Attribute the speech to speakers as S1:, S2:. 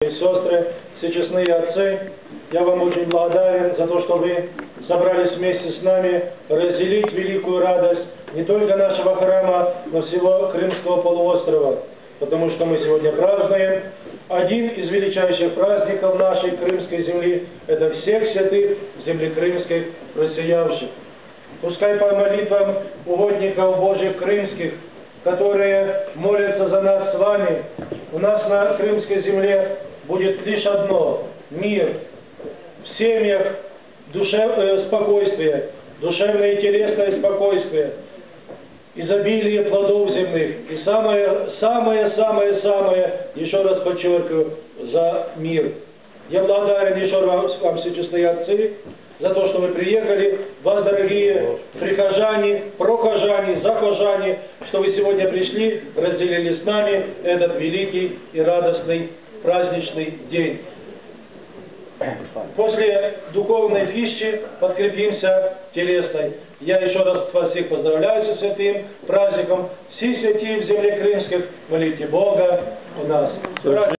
S1: И сестры, все честные отцы, я вам очень благодарен за то, что вы собрались вместе с нами разделить великую радость не только нашего храма, но всего Крымского полуострова, потому что мы сегодня празднуем один из величайших праздников нашей крымской земли, это всех святых земли крымской просиявших. Пускай по молитвам угодников Божьих крымских, которые молятся за нас с вами, у нас на крымской земле будет лишь одно – мир. В семьях спокойствие, душевное и телесное спокойствие, изобилие плодов земных. И самое, еще раз подчеркиваю, за мир. Я благодарен еще раз вам, все честные отцы, за то, что вы приехали, вас, дорогие прихожане, прохожане, захожане, что вы сегодня пришли, разделили с нами этот великий и радостный праздничный день. После духовной пищи подкрепимся телесной. Я еще раз вас всех поздравляю со святым праздником. Все святые в земле крымских, молите Бога у нас.